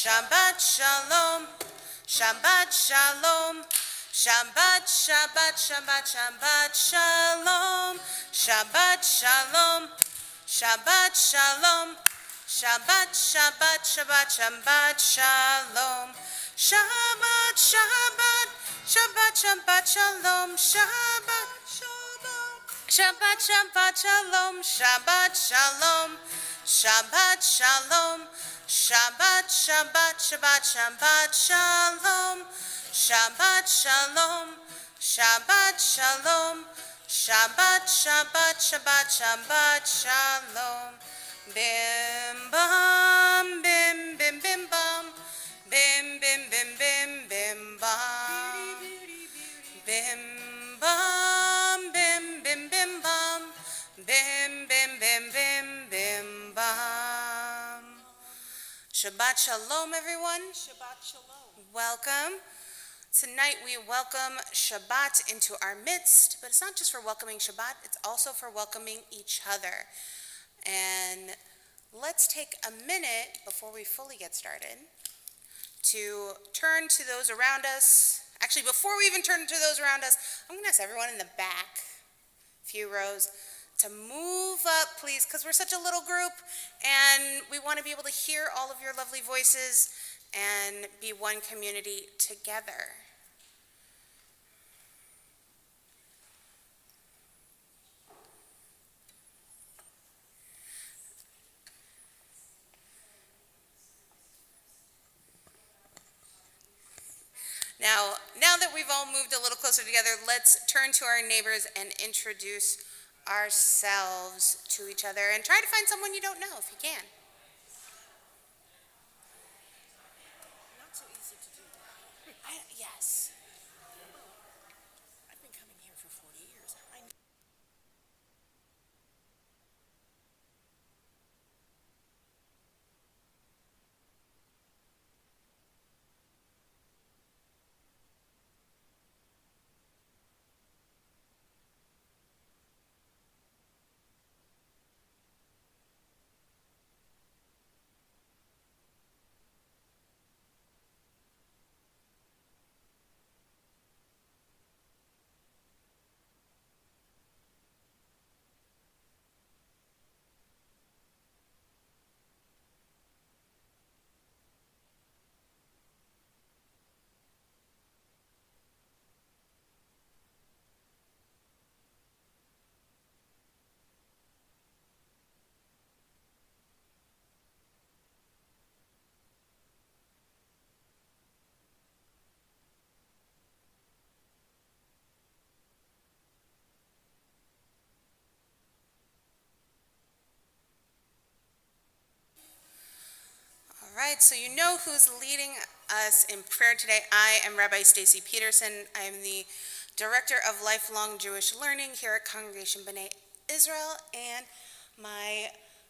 Shabbat Shalom, Shabbat Shalom, Shabbat, Shabbat, Shabbat, Shabbat Shalom, Shabbat Shalom, Shabbat Shalom, Shabbat, Shabbat, Shabbat, Shabbat Shalom, Shabbat, Shabbat, Shabbat, Shabbat Shalom, Shabbat, Shabbat, Shabbat Shalom, Shabbat Shalom, Shabbat Shalom, Shabbat, Shabbat, Shabbat, Shabbat Shalom, Shabbat Shalom, Shabbat Shalom, Shabbat, Shabbat, Shabbat, Shabbat Shalom. Bim bam, bim bim bim bam, bim bim bim bim bim bam, bim bam, bim bim bim bam, bim bim bim bim bim bam. Shabbat Shalom, everyone. Shabbat Shalom. Welcome. Tonight we welcome Shabbat into our midst, but it's not just for welcoming Shabbat, it's also for welcoming each other. And let's take a minute before we fully get started to turn to those around us. Actually, before we even turn to those around us, I'm going to ask everyone in the back, few rows, to move up, please, because we're such a little group, and we want to be able to hear all of your lovely voices and be one community together. Now that we've all moved a little closer together, let's turn to our neighbors and introduce ourselves to each other, and try to find someone you don't know if you can. Not so easy to do that. Yes. I've been coming here for 40 years. All right, so you know who's leading us in prayer today. I am Rabbi Stacy Peterson. I am the Director of Lifelong Jewish Learning here at Congregation B'nai Israel, and my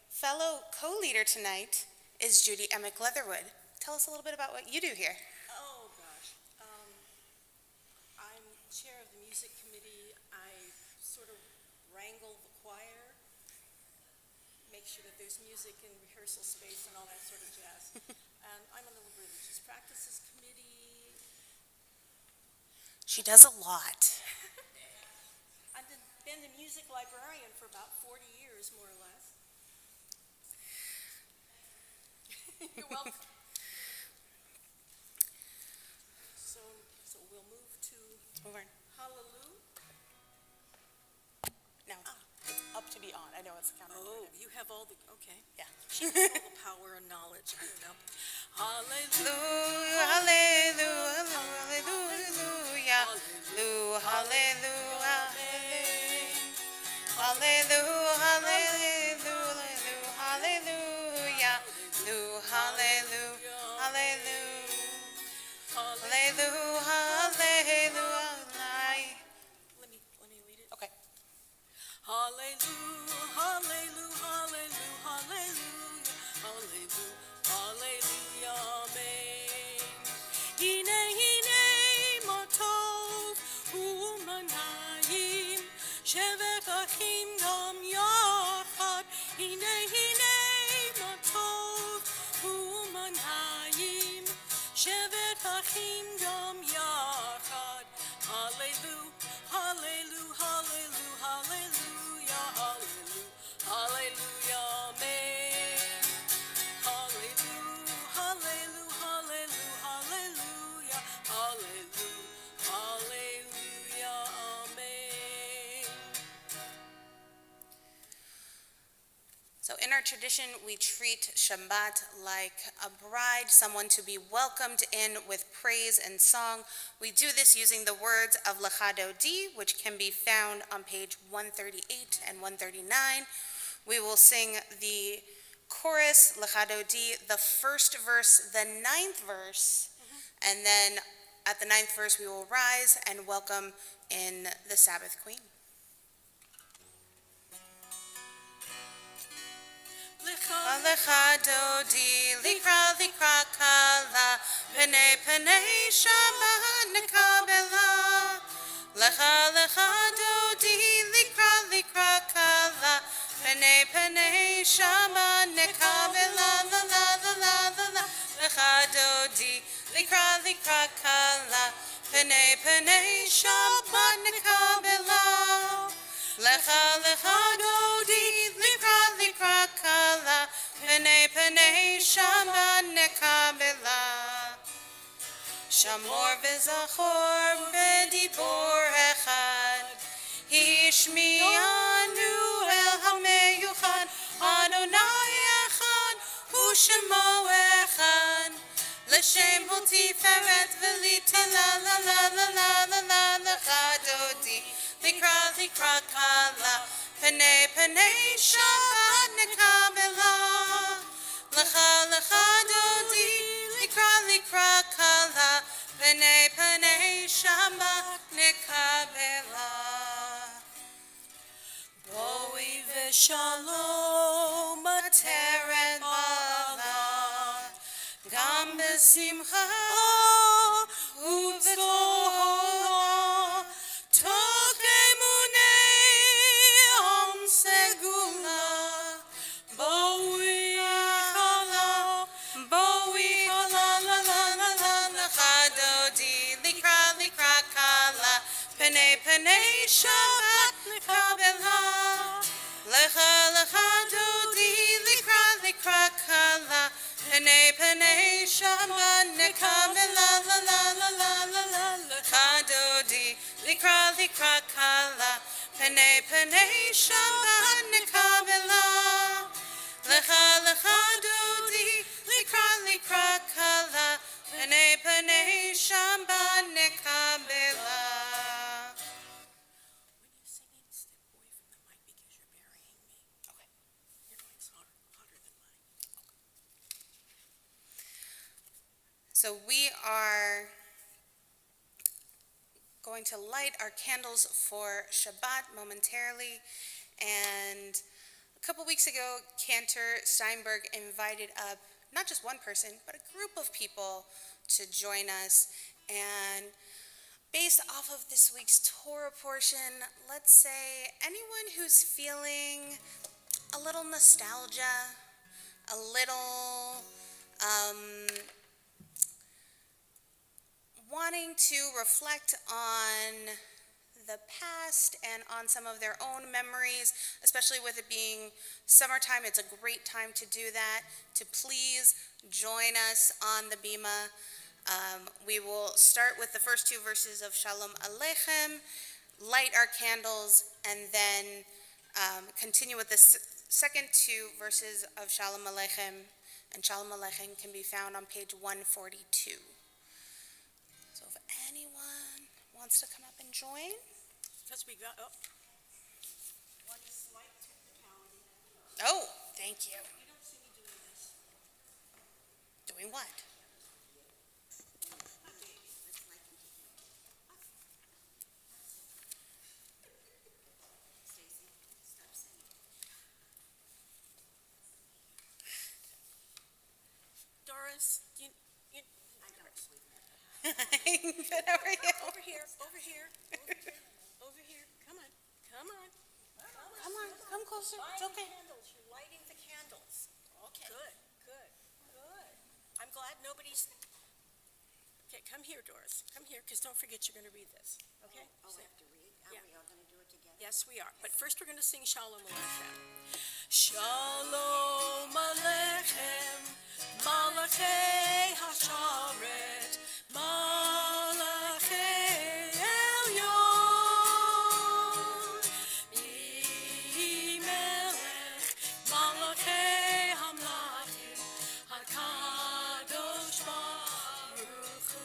fellow co-leader tonight is Judy Emick Leatherwood. Tell us a little bit about what you do here. Oh, gosh. I'm chair of the music committee. I sort of wrangle the choir, make sure that there's music in rehearsal space and all that sort of jazz. And I'm on the religious practices committee. She does a lot. I've been the music librarian for about 40 years, more or less. You're welcome. So we'll move to Over. Hallelujah. No, it's up to be on. I know it's counter. Oh, you have all the, okay. Yeah. She has all the power and knowledge, I don't know. Hallelujah, hallelujah, hallelujah, hallelujah, hallelujah, hallelujah, hallelujah, hallelujah, hallelujah. Let me read it. Okay. Hallelujah, hallelujah, hallelujah, hallelujah, hallelujah, hallelujah, amen. Hine ma tov u'manayim shevet achim gam yachad. Hine ma tov u'manayim אחים גם יחד. הללו, הללו, הללו, הללויה, הללו, הללויה, אמן. הללו, הללו, הללו, הללויה, הללו, הללויה, אמן. So in our tradition, we treat Shabbat like a bride, someone to be welcomed in with praise and song. We do this using the words of Lecha Dodi, which can be found on page 138 and 139. We will sing the chorus, Lecha Dodi, the first verse, the ninth verse, and then at the ninth verse, we will rise and welcome in the Sabbath Queen. Lecha Dodi, Likra Likra Kala, Pene Pene Shabbat Nekabela. Lecha Lecha Dodi, Likra Likra Kala, Pene Pene Shabbat Nekabela. La la la la la la. Lecha Dodi, Likra Likra Kala, Pene Pene Shabbat Nekabela. Lecha Lecha Dodi, Likra Likra Kala, Pene Pene Shabbat Nekabela. Shamor v'zachor v'dibor echad, Hishmianu el hameyuchad, Adonai echad, Hu Shemo echad. L'shem hu tiferet v'lita la la la la la la la Lecha Dodi, Likra Likra Kala, Pene Pene Shabbat Nekabela. Lecha Lecha Dodi, Likra Likra Kala, Pene Pene Shabbat Nekabela. Boi v'shalom ateret bala, Gam besimcha u'v'torah, toch emunei am segula. Boi chala, boi chala, la la la la la. Lecha Dodi, Likra Likra Kala, Pene Pene Shabbat Nekabela. Lecha Lecha Dodi, Likra Likra Kala, Pene Pene Shabbat Nekabela. La la la la la la. Lecha Dodi, Likra Likra Kala, Pene Pene Shabbat Nekabela. Lecha Lecha Dodi, Likra Likra Kala, Pene Pene Shabbat Nekabela. When you're singing, step away from the mic because you're burying me. Okay. Your mic's hotter than mine. So we are going to light our candles for Shabbat momentarily. And a couple weeks ago, Cantor Steinberg invited up not just one person, but a group of people to join us. And based off of this week's Torah portion, let's say anyone who's feeling a little nostalgia, a little wanting to reflect on the past and on some of their own memories, especially with it being summertime, it's a great time to do that, to please join us on the Bima. We will start with the first two verses of Shalom Aleichem, light our candles, and then continue with the second two verses of Shalom Aleichem. And Shalom Aleichem can be found on page 142. So if anyone wants to come up and join. Because we got, one slight technicality. Oh, thank you. You don't see me doing this. Doing what? Stacy, stop singing. Doris, you I don't sleep. Good, how are you? Over here, over here, over here, over here. Come on, come on. Come on, come closer. It's Lighting okay. candles, you're lighting the candles. Okay. Good, good, good. I'm glad nobody's, Okay, come here, Doris. Come here, because don't forget you're going to read this, okay? Oh, So- we have to read? Yeah. Are we all going to do it together? Yes, we are. But first, we're going to sing Shalom Aleichem. Shalom Aleichem, Malachei Hasharet, Malachei Elyon, Melech, Malachei Hamlachim, HaKadosh Baruch Hu.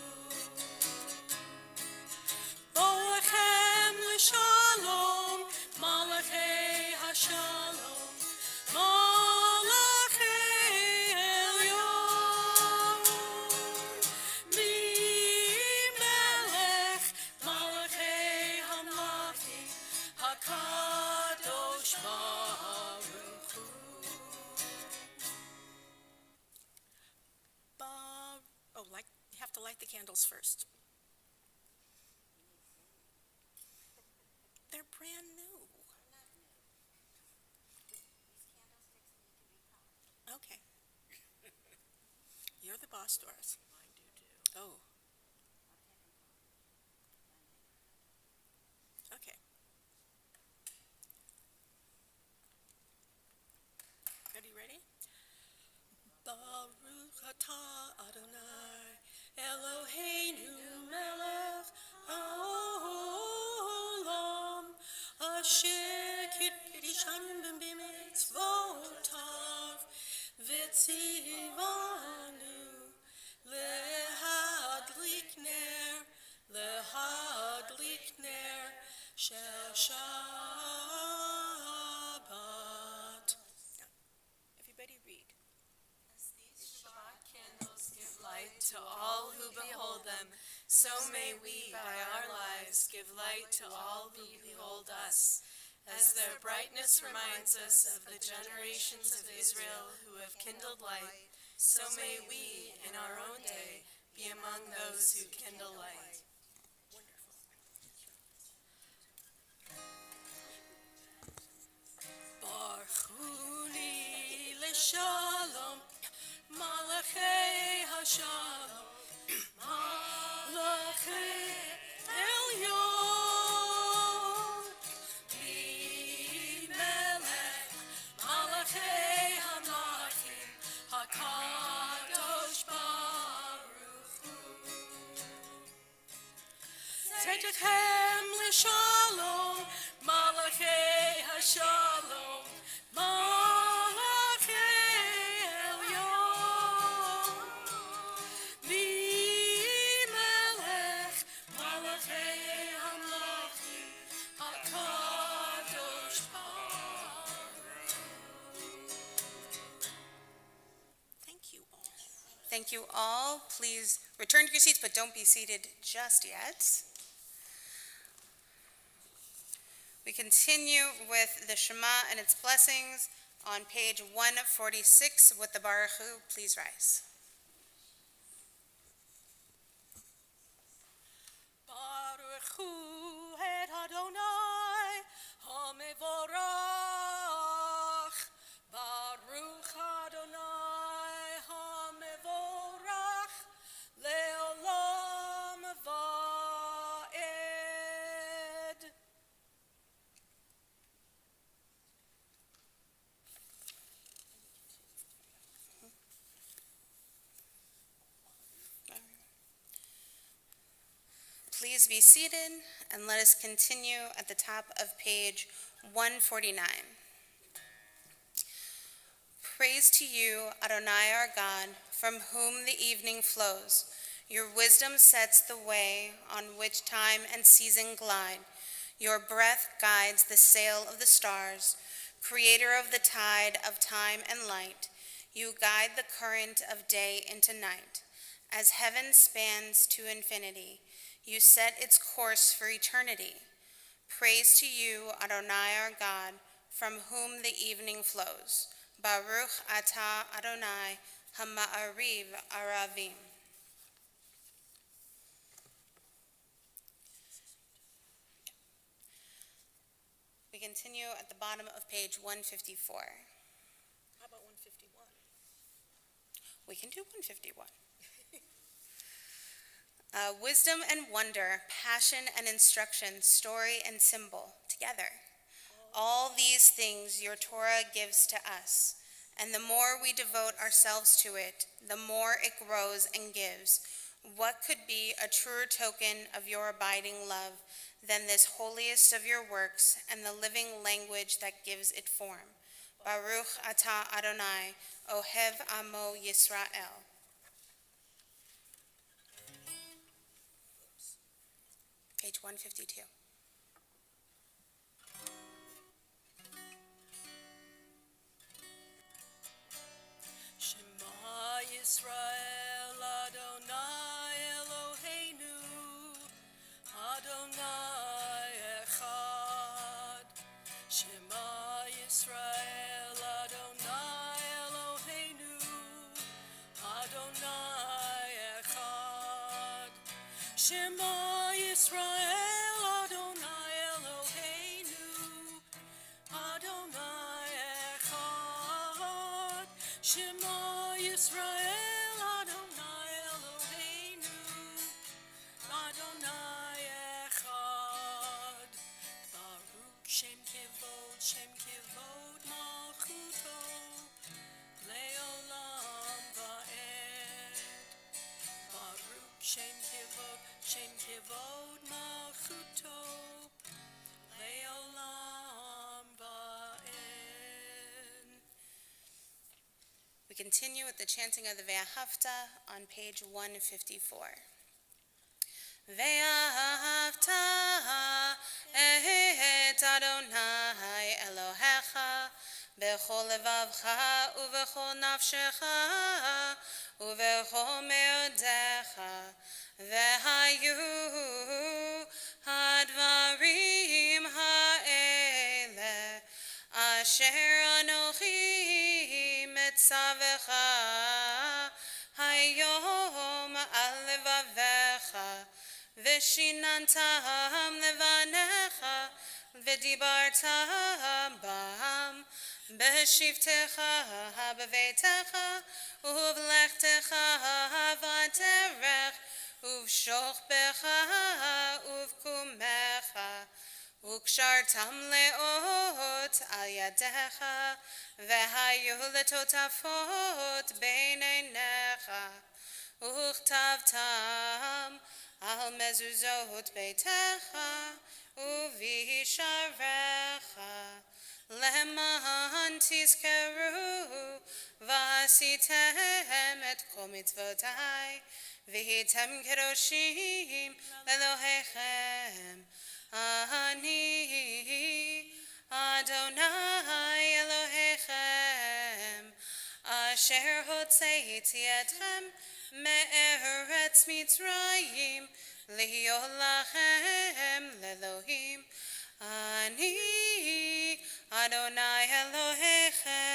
Boachem l'shalom, Malachei Hashalom, Malachei Elyon, Melech, Malachei Hamlachim, HaKadosh Baruch Hu. You have to light the candles first. They're brand new. These candlesticks need to be colored. Okay. You're the boss, Doris. Mine do too. Oh, okay. Ready? Baruch atah Adonai Eloheinu melech haolam asher kiddushanu b'mitzvotav v'tzivanu lehadlik ner shel Shabbat. Now, everybody read. As these Shabbat candles give light to all who behold them, so may we, by our lives, give light to all who behold us. As their brightness reminds us of the generations of Israel who have kindled light, so may we, in our own day, be among those who kindle light. Barchuni l'shalom, Malachei Hashalom, Malachei Elyon, Melech, Malachei Hamlachim, HaKadosh Baruch Hu. Tzedechem l'shalom, Malachei Hashalom, Malachei Elyon, Melech, Malachei Hamlachim, HaKadosh Baruch Hu. Thank you all. Thank you all. Please return to your seats, but don't be seated just yet. We continue with the Shema and its blessings on page 146 with the Baruch Hu. Please rise. Baruch Hu et Adonai HaMevorach. Baruch Adonai HaMevorach le'olam va'ed. Please be seated and let us continue at the top of page 149. Praise to you, Adonai our God, from whom the evening flows. Your wisdom sets the way on which time and season glide. Your breath guides the sail of the stars, creator of the tide of time and light. You guide the current of day into night. As heaven spans to infinity, you set its course for eternity. Praise to you, Adonai our God, from whom the evening flows. Baruch atah Adonai Hama'ariv Aravim. We continue at the bottom of page 154. How about 151? We can do 151. Wisdom and wonder, passion and instruction, story and symbol, together. All these things your Torah gives to us, and the more we devote ourselves to it, the more it grows and gives. What could be a truer token of your abiding love than this holiest of your works and the living language that gives it form? Baruch atah Adonai, Ohev Amo Yisrael. Page 152. Shema Yisrael Adonai Eloheinu Adonai Echad. Shema Yisrael Adonai Eloheinu Adonai Echad. Shema Yisrael Adonai Eloheinu Adonai Echad. Shema Yisrael Adonai Eloheinu Adonai Echad. Baruch Shem Kevod Malchuto Leolam Va'ed. Baruch Shem Kevod Malchuto Leolam Va'ed. We continue with the chanting of the Ve'ahavta on page 154. Ve'ahavta et Adonai Elohecha b'chol levavcha u'v'chol nafshecha u'v'chol me'odecha ve'hayu hadvarim ha'ele asher anochi mitzavecha hayom al levavecha v'shinantam levanecha v'dibartam bam b'shivtecha b'veitecha uv'lechtecha v'aderech uv'shochbecha uv'kumecha וקשרתם לאות על ידיך, והיו לטוטפות בין עיניך, וכתבתם על מזוזות ביתך ובשעריך, למען תזכרו ועשיתם את כל מצוותי, והייתם קדושים לאלוהיכם. Ani Adonai Elohechem Asher hotzeiti etchem me'eretz Mitzrayim li'yot lachem le'Elohim Ani Adonai Elohechem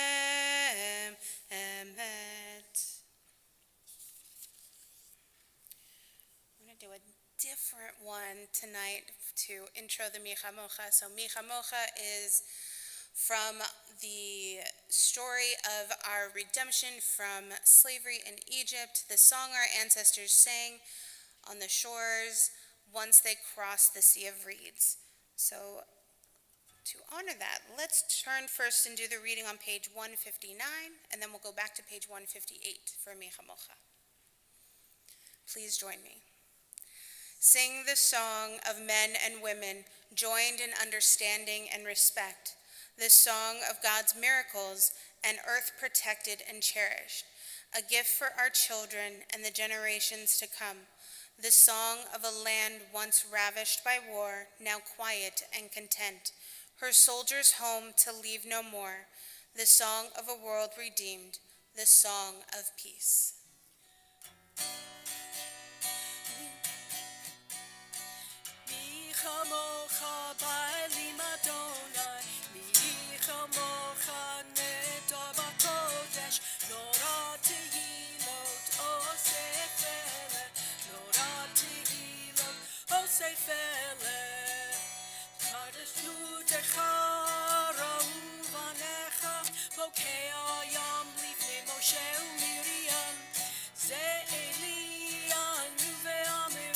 Emet. I'm going to do a different one tonight to intro the Micha Mocha. So Micha Mocha is from the story of our redemption from slavery in Egypt, the song our ancestors sang on the shores once they crossed the Sea of Reeds. So to honor that, let's turn first and do the reading on page 159, and then we'll go back to page 158 for Micha Mocha. Please join me. Sing the song of men and women, joined in understanding and respect, the song of God's miracles and earth protected and cherished, a gift for our children and the generations to come, the song of a land once ravished by war, now quiet and content, her soldiers home to leave no more, the song of a world redeemed, the song of peace. Mocha ba'elim Adonai, micha mocha nedar b'kodesh, nora tehilot osei felech, nora tehilot osei felech. Kadeshu techa ra'u vanecha, bokei hayam lifnei Moshe u'Miriam, ze Eli anu ve'amir.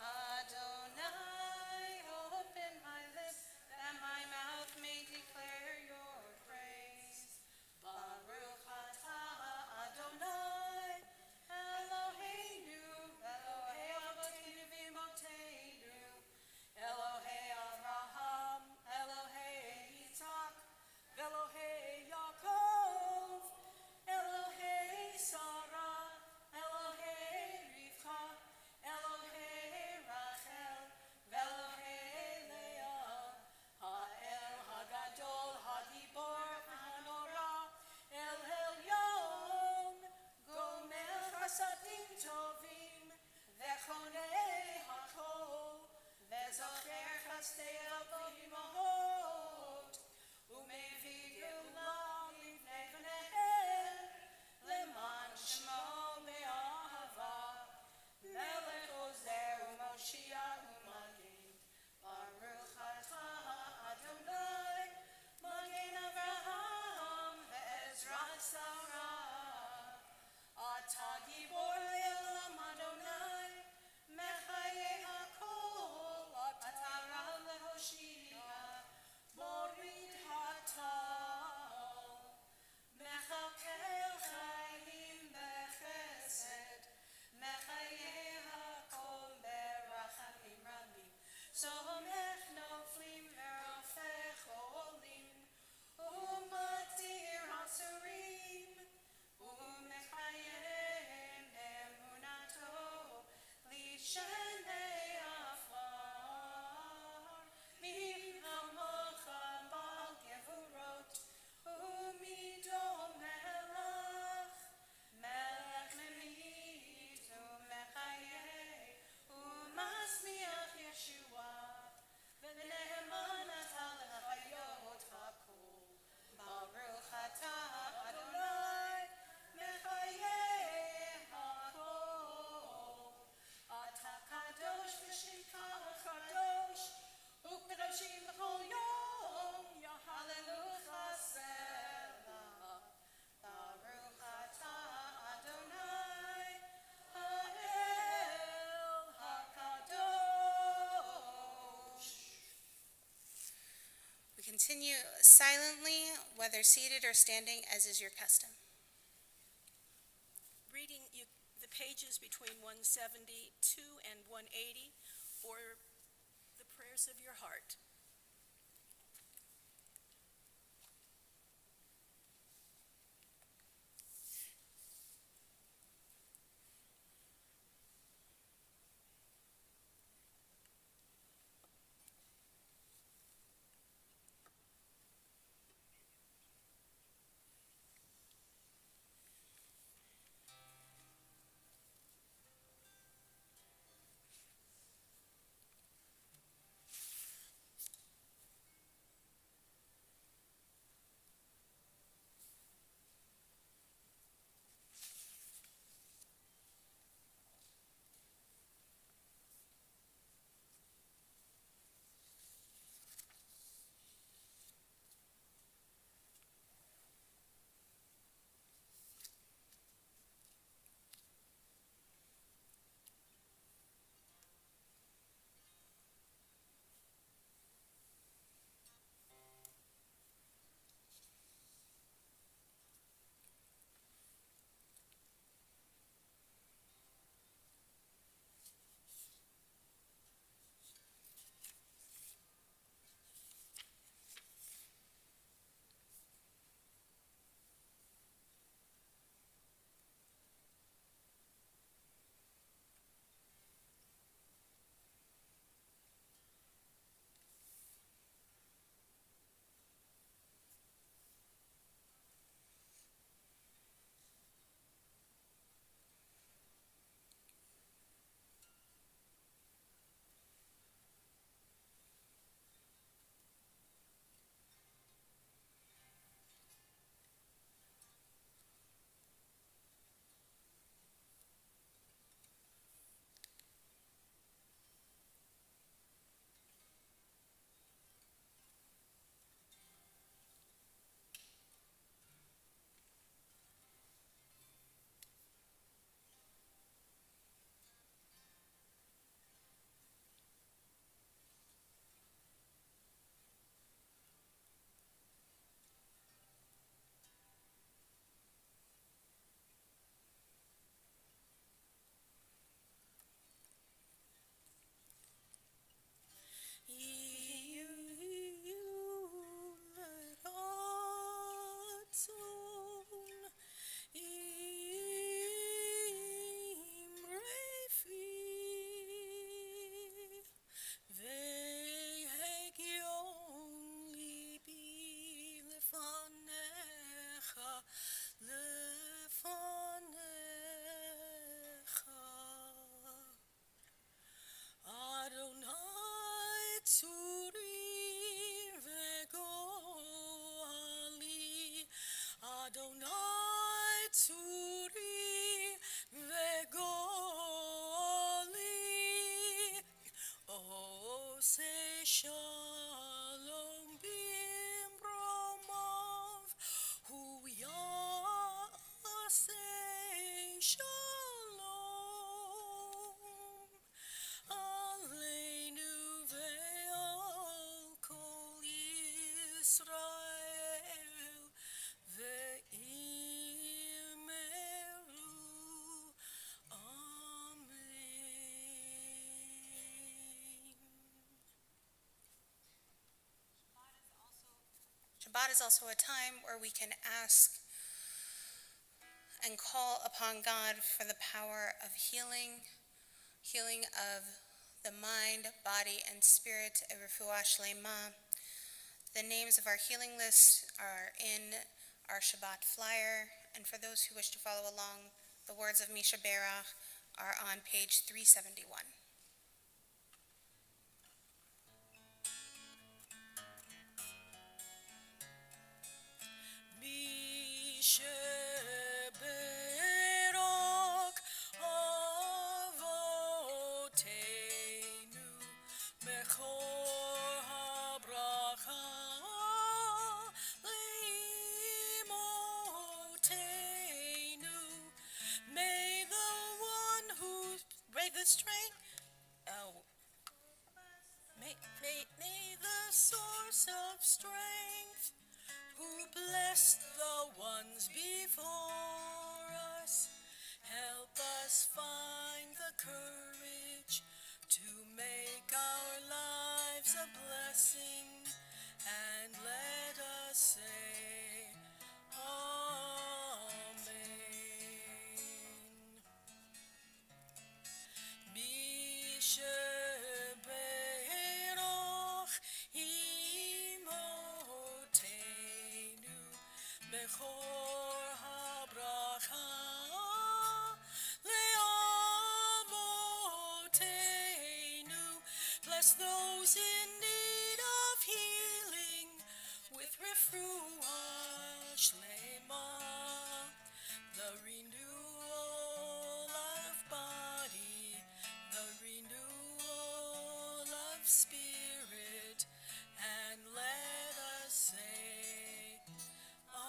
We continue silently, whether seated or standing, as is your custom. Reading the pages between 172 and 180, or the prayers of your heart. Shalom bimromov, hu yaseh shalom, aleinu ve'al kol Yisrael, ve'imeru, amen. Shabbat is also a time where we can ask and call upon God for the power of healing of the mind, body, and spirit, a refuah shlema. The names of our healing list are in our Shabbat flyer, and for those who wish to follow along, the words of Misha Berach are on page 371. Sheberok avotenu mechor habracha leimotenu. May the one who raise the strength. May the source source of strength, who blessed the ones before us. Help us find the courage to make our lives a blessing, and let us say, Amen. Misheberoch imotenu bechor habracha leavotenu. Bless those in need of healing with refuah shlema, the renewal of body, the renewal of spirit, and let us say, Amen.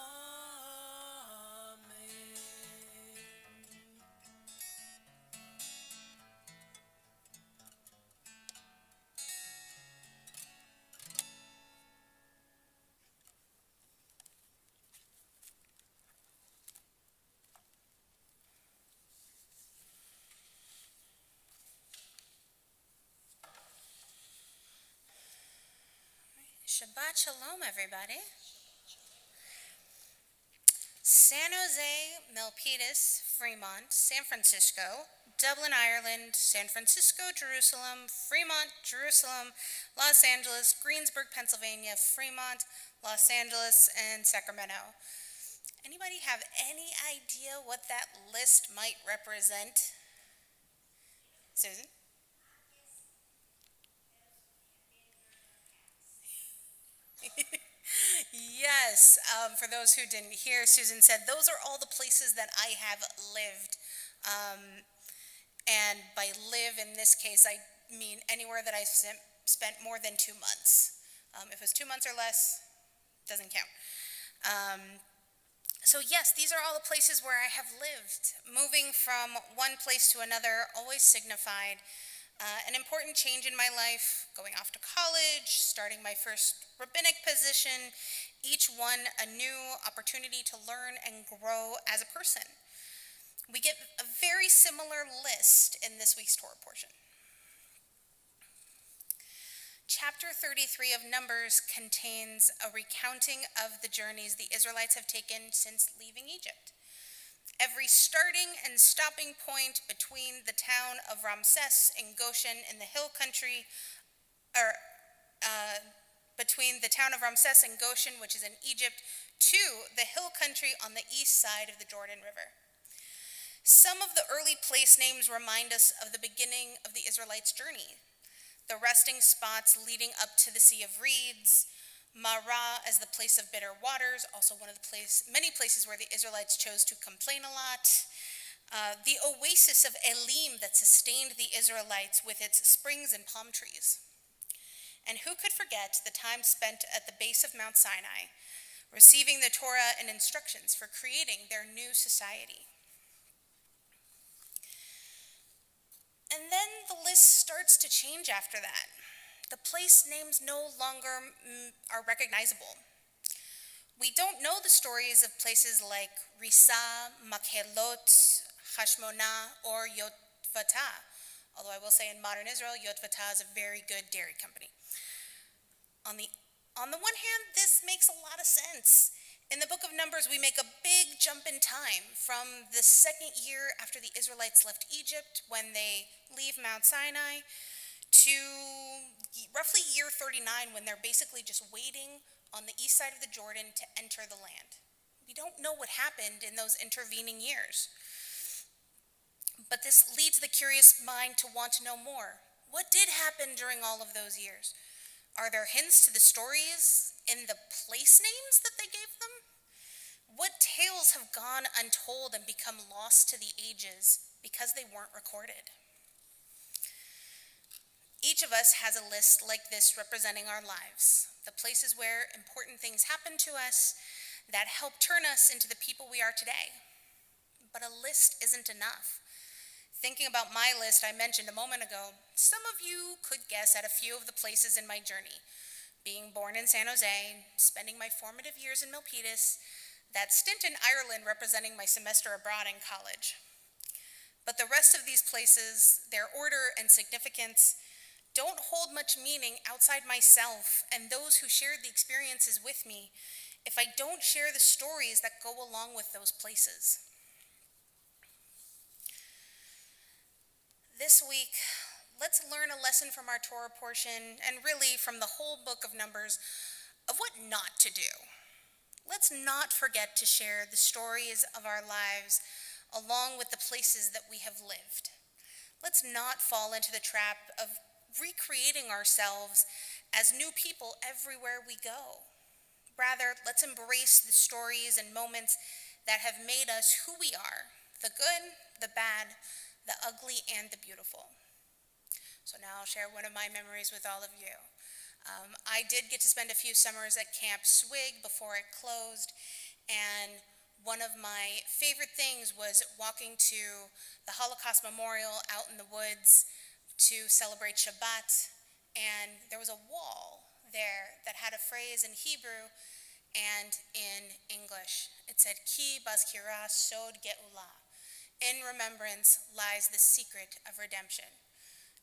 Shabbat Shalom, everybody. San Jose, Milpitas, Fremont, San Francisco, Dublin, Ireland, San Francisco, Jerusalem, Fremont, Jerusalem, Los Angeles, Greensburg, Pennsylvania, Fremont, Los Angeles, and Sacramento. Anybody have any idea what that list might represent? Susan? Yes, for those who didn't hear, Susan said those are all the places that I have lived. And by live in this case, I mean anywhere that I spent more than 2 months. If it was 2 months or less, doesn't count. So yes, these are all the places where I have lived. Moving from one place to another always signified an important change in my life, going off to college, starting my first rabbinic position, each one a new opportunity to learn and grow as a person. We get a very similar list in this week's Torah portion. Chapter 33 of Numbers contains a recounting of the journeys the Israelites have taken since leaving Egypt. Every starting and stopping point between the town of Ramses and Goshen in the hill country, between the town of Ramses and Goshen, which is in Egypt, to the hill country on the east side of the Jordan River. Some of the early place names remind us of the beginning of the Israelites' journey. The resting spots leading up to the Sea of Reeds, Marah as the place of bitter waters, also one of the many places where the Israelites chose to complain a lot. The oasis of Elim that sustained the Israelites with its springs and palm trees. And who could forget the time spent at the base of Mount Sinai, receiving the Torah and instructions for creating their new society. And then the list starts to change after that. The place names no longer are recognizable. We don't know the stories of places like Risa, Makhelot, Hashmonah, or Yotvata, although I will say in modern Israel, Yotvata is a very good dairy company. On the one hand, this makes a lot of sense. In the book of Numbers, we make a big jump in time from the second year after the Israelites left Egypt, when they leave Mount Sinai, to roughly year 39, when they're basically just waiting on the east side of the Jordan to enter the land. We don't know what happened in those intervening years. But this leads the curious mind to want to know more. What did happen during all of those years? Are there hints to the stories in the place names that they gave them? What tales have gone untold and become lost to the ages because they weren't recorded? Each of us has a list like this representing our lives, the places where important things happen to us that help turn us into the people we are today. But a list isn't enough. Thinking about my list I mentioned a moment ago, some of you could guess at a few of the places in my journey. being born in San Jose, spending my formative years in Milpitas, that stint in Ireland representing my semester abroad in college. But the rest of these places, their order and significance, don't hold much meaning outside myself and those who shared the experiences with me if I don't share the stories that go along with those places. This week, let's learn a lesson from our Torah portion and really from the whole book of Numbers of what not to do. Let's not forget to share the stories of our lives along with the places that we have lived. Let's not fall into the trap of recreating ourselves as new people everywhere we go. Rather, let's embrace the stories and moments that have made us who we are, the good, the bad, the ugly, and the beautiful. So now I'll share one of my memories with all of you. I did get to spend a few summers at Camp Swig before it closed, and one of my favorite things was walking to the Holocaust Memorial out in the woods to celebrate Shabbat, and there was a wall there that had a phrase in Hebrew and in English. It said, Ki bazkira sod ge'ula. In remembrance lies the secret of redemption.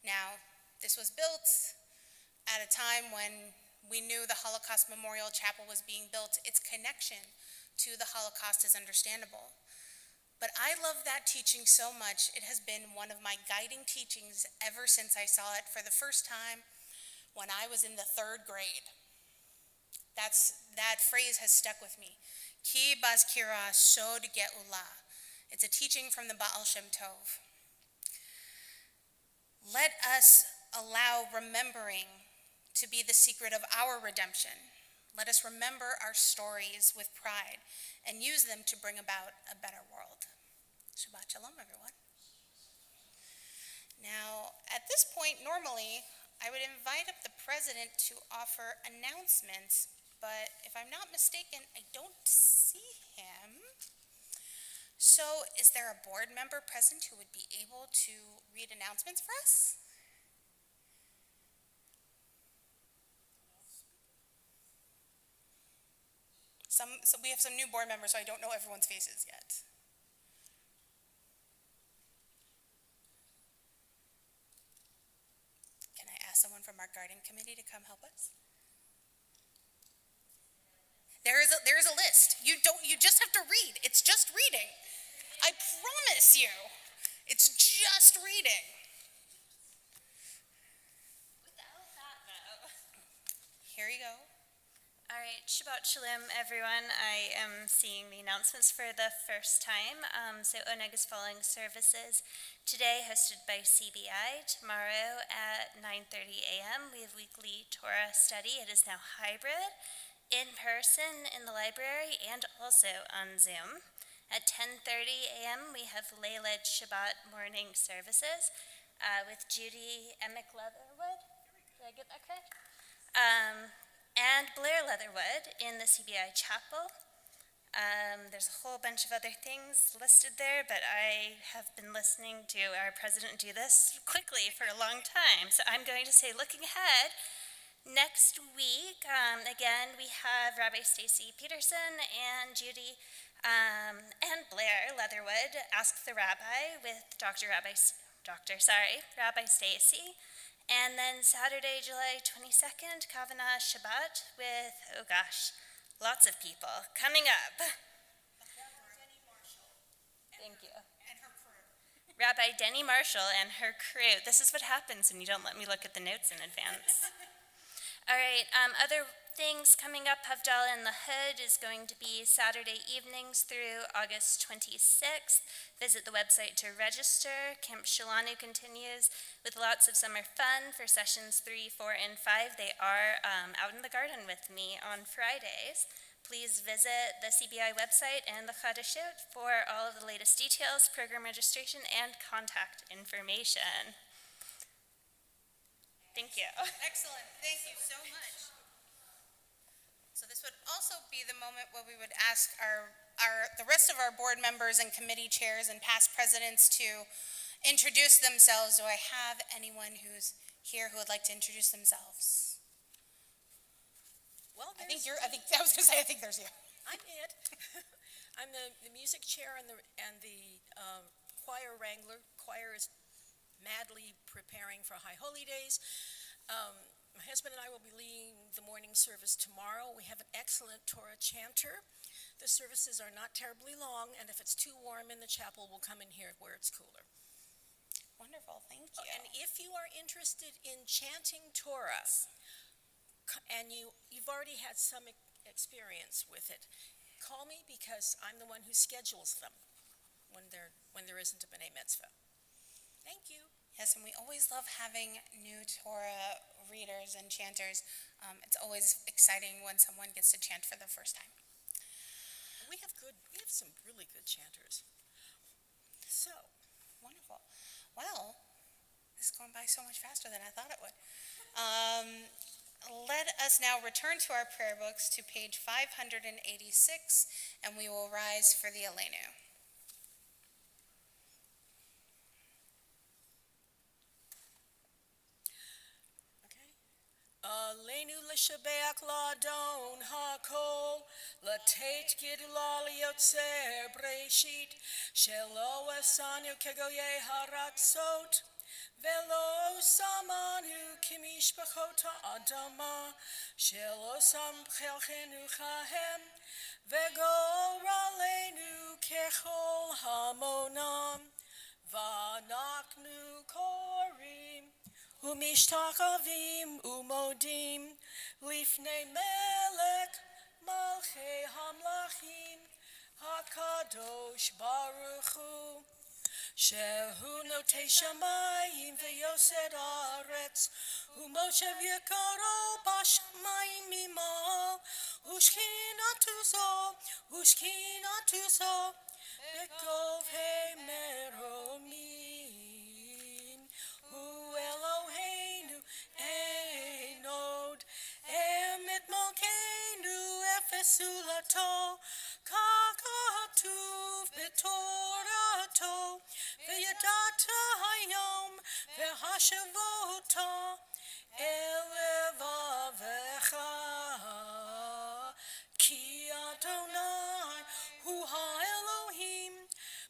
Now, this was built at a time when we knew the Holocaust Memorial Chapel was being built. Its connection to the Holocaust is understandable. But I love that teaching so much. It has been one of my guiding teachings ever since I saw it for the first time when I was in the 3rd grade. That phrase has stuck with me. Ki bazkira sod ge'ula. It's a teaching from the Baal Shem Tov. Let us allow remembering to be the secret of our redemption. Let us remember our stories with pride and use them to bring about a better world. Shabbat Shalom, everyone. Now, at this point, normally, I would invite up the president to offer announcements, but if I'm not mistaken, I don't see him. So, is there a board member present who would be able to read announcements for us? So we have some new board members, so I don't know everyone's faces yet. Can I ask someone from our garden committee to come help us? There is a list. You just have to read. It's just reading. I promise you. It's just reading. Without that, though. Here you go. All right, Shabbat Shalom, everyone. I am seeing the announcements for the first time. So Oneg is following services today, hosted by CBI. Tomorrow at 9:30 a.m., we have weekly Torah study. It is now hybrid, in person in the library, and also on Zoom. At 10:30 a.m., we have Leiled Shabbat morning services with Judy Emick Leatherwood. Did I get that correct? And Blair Leatherwood in the CBI Chapel. There's a whole bunch of other things listed there, but I have been listening to our president do this quickly for a long time. So I'm going to say, looking ahead, next week, again, we have Rabbi Stacy Peterson and Judy and Blair Leatherwood, Ask the Rabbi with Rabbi Stacy. And then Saturday, July 22nd, Kavanah Shabbat with, lots of people coming up. Thank you. And her crew. Rabbi Denny Marshall and her crew. This is what happens when you don't let me look at the notes in advance. All right, other things coming up. Havdalah in the Hood is going to be Saturday evenings through August 26th. Visit the website to register. Camp Shalanu continues with lots of summer fun for sessions 3, 4, and 5. They are out in the garden with me on Fridays. Please visit the CBI website and the Chadashot for all of the latest details, program registration, and contact information. Thank you. Excellent. Thank you so much. So this would also be the moment where we would ask the rest of our board members and committee chairs and past presidents to introduce themselves. Do I have anyone who's here who would like to introduce themselves? I was gonna say, I think there's you. I'm it. I'm the music chair and the choir wrangler. Choir is madly preparing for High Holy Days. My husband and I will be leading the morning service tomorrow. We have an excellent Torah chanter. The services are not terribly long, and if it's too warm in the chapel, we'll come in here where it's cooler. Wonderful, thank you. And if you are interested in chanting Torah, and you've already had some experience with it, call me because I'm the one who schedules them when there isn't a B'nai Mitzvah. Thank you. Yes, and we always love having new Torah readers and chanters. It's always exciting when someone gets to chant for the first time. We have some really good chanters. So, Wonderful. Well, this is going by so much faster than I thought it would. Let us now return to our prayer books to page 586, and we will rise for the Aleinu. okay. Aleinu l'shabeach la'adon ha'kol, l'teit gidula liotzer breshit, shelo asanu kegoye haratzot, velo samanu kimishpachot ha'adama, shelo sam chelchenu chahem, vegor aleinu kechol hamonam, v'anaknu korim, Umishtachavim umodim lifnei melech malchei hamlachim hakadosh baruch hu shehu notei shamayim v'yosed haaretz umoshev yekaro bashamayim mimol ushkinatu zo bekovhei meromim Hu Eloheinu Einod Emet Malkeinu Efesulato Kakatuv Betorato V'yadata Hayom V'hashavota Elevavecha Ki Adonai Hu HaElohim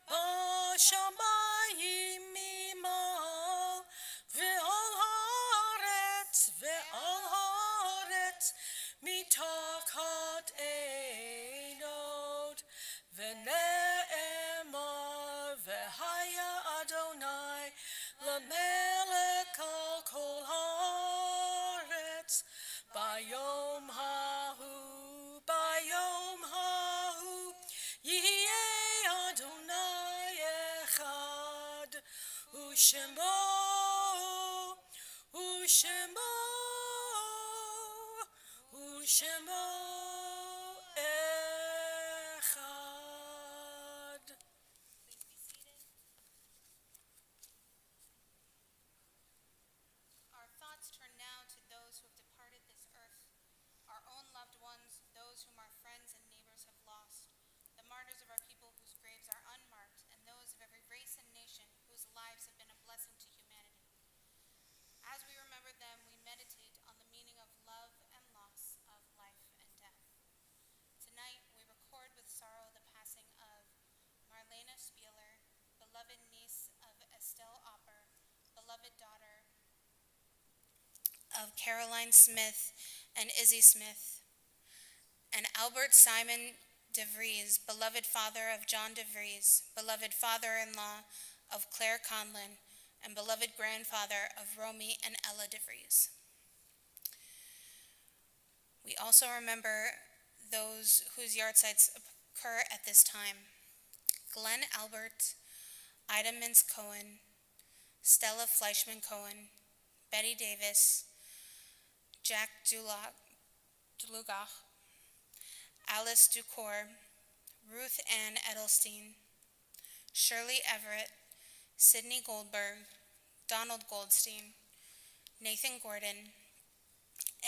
Bashamayim Mimal Ve'al haaretz mitachat einod ve'ne'emar ve'haya Adonai l'melech al kol haaretz bayom hahu yihye Adonai echad u'shemo echad. Please be seated. Our thoughts turn now to those who have departed this earth, our own loved ones, those whom our friends and neighbors have lost, the martyrs of our people whose graves are unmarked, and those of every race and nation whose lives have been a blessing to humanity. As we remember them, we meditate on the meaning of love and loss, of life and death. Tonight, we record with sorrow the passing of Marlena Spieler, beloved niece of Estelle Opper, beloved daughter of Caroline Smith and Izzy Smith, and Albert Simon DeVries, beloved father of John DeVries, beloved father-in-law of Claire Conlon, and beloved grandfather of Romy and Ella DeVries. We also remember those whose yahrzeits occur at this time: Glenn Albert, Ida Mintz Cohen, Stella Fleischman Cohen, Betty Davis, Jack Dlugach, Alice Ducour, Ruth Ann Edelstein, Shirley Everett, Sidney Goldberg, Donald Goldstein, Nathan Gordon,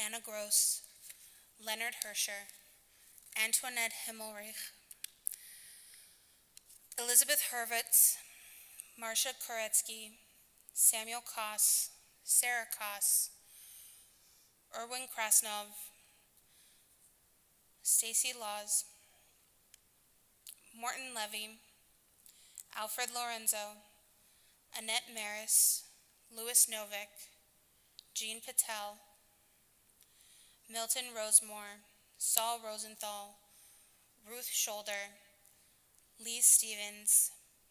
Anna Gross, Leonard Herscher, Antoinette Himmelreich, Elizabeth Hurwitz, Marcia Koretsky, Samuel Koss, Sarah Koss, Erwin Krasnov, Stacy Laws, Morton Levy, Alfred Lorenzo, Annette Maris, Louis Novick, Jean Patel, Milton Rosemore, Saul Rosenthal, Ruth Shoulder, Lee Stevens,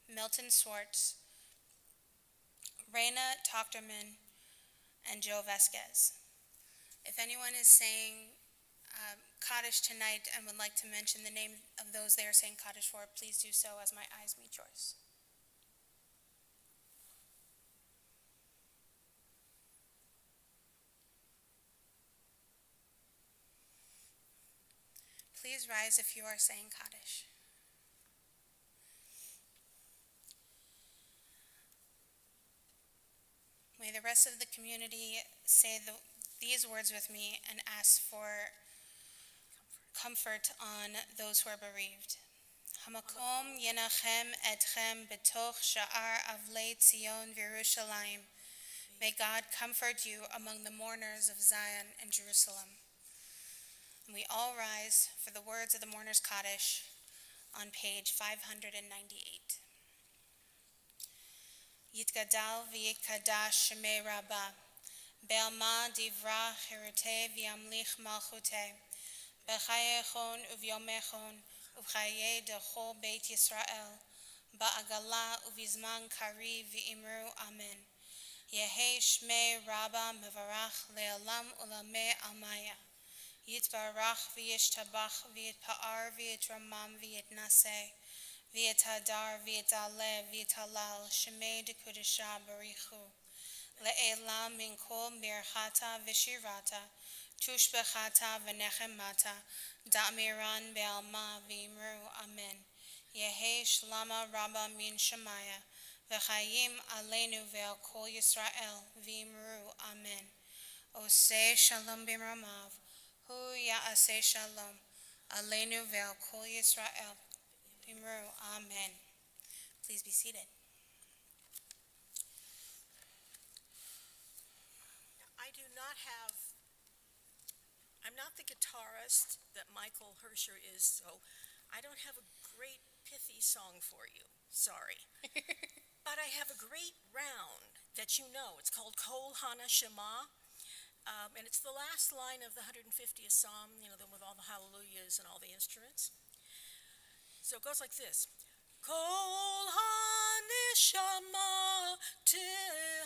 Milton Swartz, Raina Tochterman, and Joe Vasquez. If anyone is saying Kaddish tonight and would like to mention the name of those they are saying Kaddish for, please do so as my eyes meet yours. Please rise if you are saying Kaddish. May the rest of the community say these words with me and ask for comfort on those who are bereaved. Hamakom yenachem etchem betoch sha'ar avlei Tzion v'Yerushalayim. May God comfort you among the mourners of Zion and Jerusalem. And we all rise for the words of the Mourner's Kaddish on page 598. Yitgadal v'yitkadash shemei Rabbah, Be'alma divra chirute v'yamlich malchute, B'chayechon uvyomechon, Uvchaye dechol Beit Yisrael, Ba'agala uvizman kari v'imru Amen. Yehe shmei Rabbah mevarach le'olam ulamei almaya. Yitbarach v'yishtabach v'yitpa'ar v'yitramam v'yitnaseh. V'yitadar v'yitale v'yitalal shemei dekudesha barichu. Le'elam min kol mirchata v'shirata, tushbechata v'nechemata, da'miran be'alma v'imru Amen. Yehe shlama Rabbah min shemaya, v'chayim aleinu ve'al kol Yisrael v'imru Amen. Oseh shalom b'mramav, hu ya'aseh shalom, aleinu ve'al kol Yisrael v'imru Amen. Please be seated. I'm not the guitarist that Michael Hersher is, so I don't have a great pithy song for you. Sorry. But I have a great round that you know. It's called Kol Hana Shema, and it's the last line of the 150th Psalm, the one with all the hallelujahs and all the instruments. So it goes like this. Kol HaNeshama Tehallel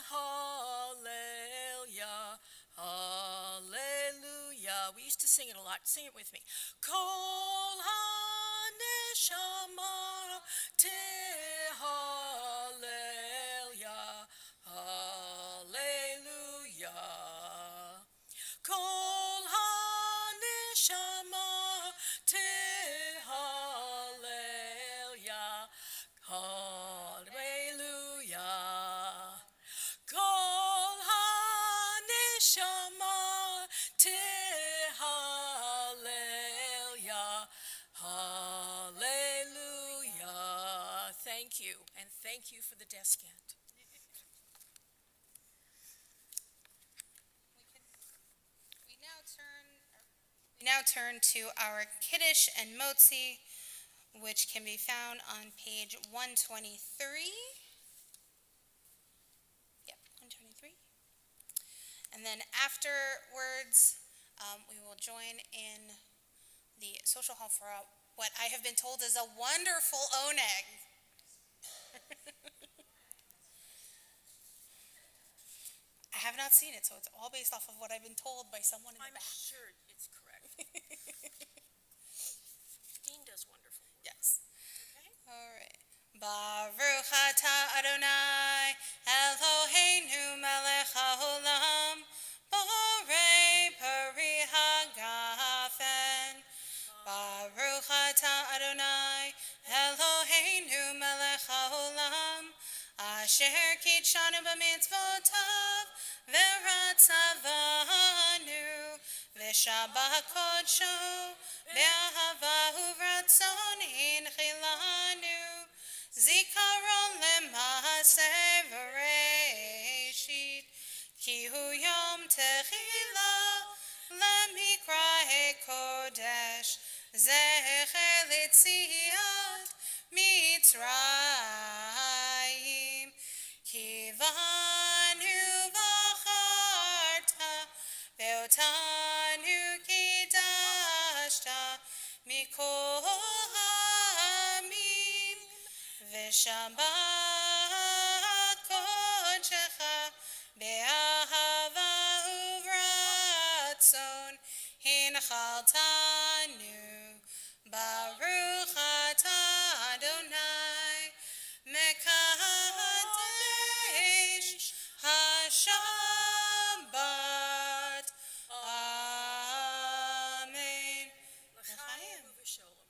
Hallelujah. We used to sing it a lot. Sing it with me. Kol HaNeshama Tehallel Hallelujah. Kol HaNeshama Tehallel Hallelujah. Kol HaNeshama Tehallel Hallelujah. Thank you, and thank you for the descant. We now turn to our Kiddush and Motzi, which can be found on page 123. Yep, 123. And then afterwards, we will join in the social hall for what I have been told is a wonderful oneg. I have not seen it, so it's all based off of what I've been told by someone in the I'm back. sure it's correct. Dean does wonderful work. Yes. Okay? All right. Baruch atah Adonai Eloheinu melech haolam borei peri hagafen. Baruch atah Adonai Eloheinu melech haolam asher kitshanu b'mitzvotav v'ratzavanu v'shabbat kodsho be'ahava uvratzon inchilanu zikaron lema'aseh v'reishit ki hu yom techila lemikra kodesh זכר ליציאת מצרים, כי בנו בחרת ואותנו קידשת מכל העמים, ושבת קודשך באהבה וברצון הנחלתנו. ברוך אתה אדוני מקדש השבת. אמן. לחיים. ובשלום.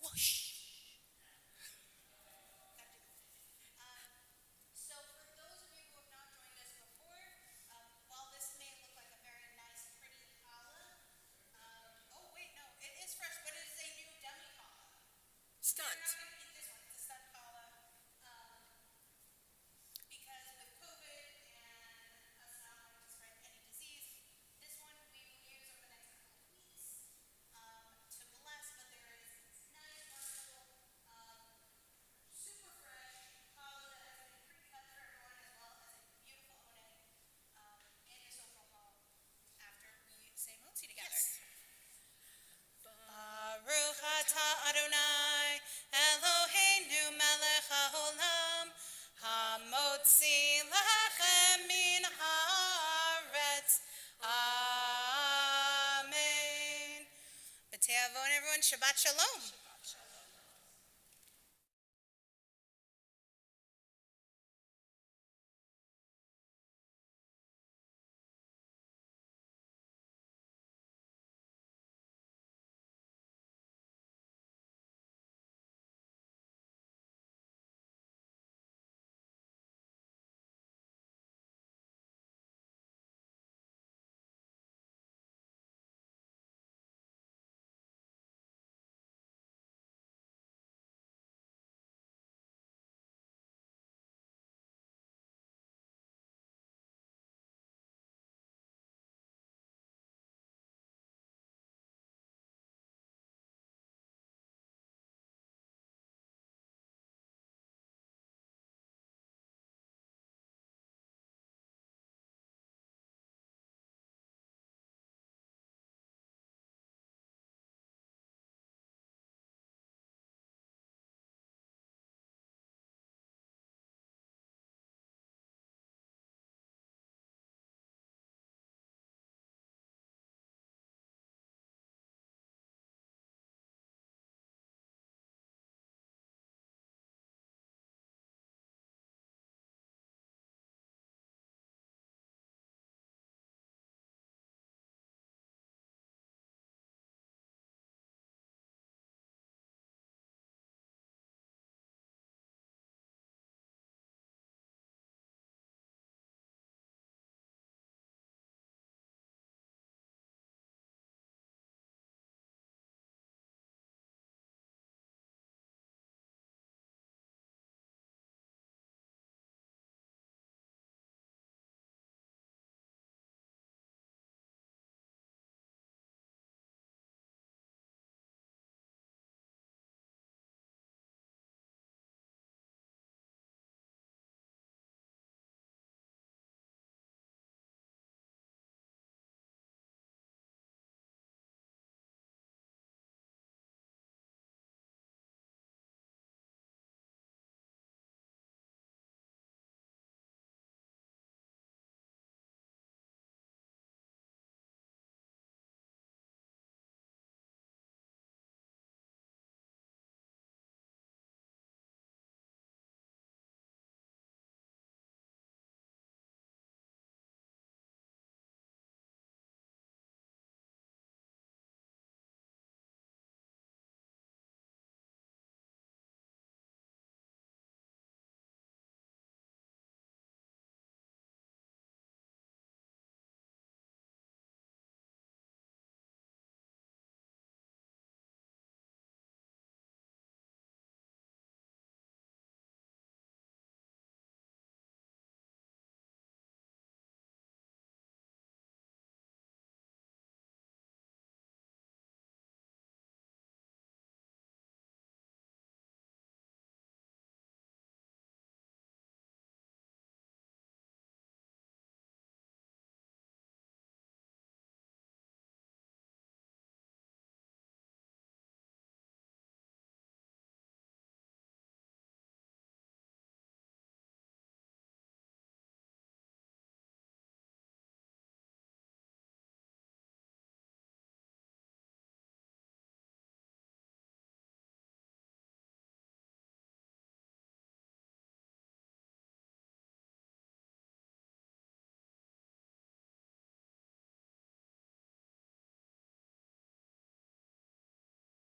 Whoosh. So for those of you who have not joined us before, while this may look like a very nice, pretty challah, oh wait, no, it is fresh, but it is a new dummy challah. We're not Stunt. going to eat this one, it's a stunt challah, because with COVID and us not wanting to spread any disease, this one we will use over the next couple of weeks to bless, but there is nice, wonderful, super fresh challah that has been pre-cut for everyone, as well as a beautiful oneg in the social hall after we say motzi together. Baruch atah Adonai Eloheinu melech haolam hamotzi lechem min haaretz. Amen. B'tei avon, everyone. Shabbat shalom.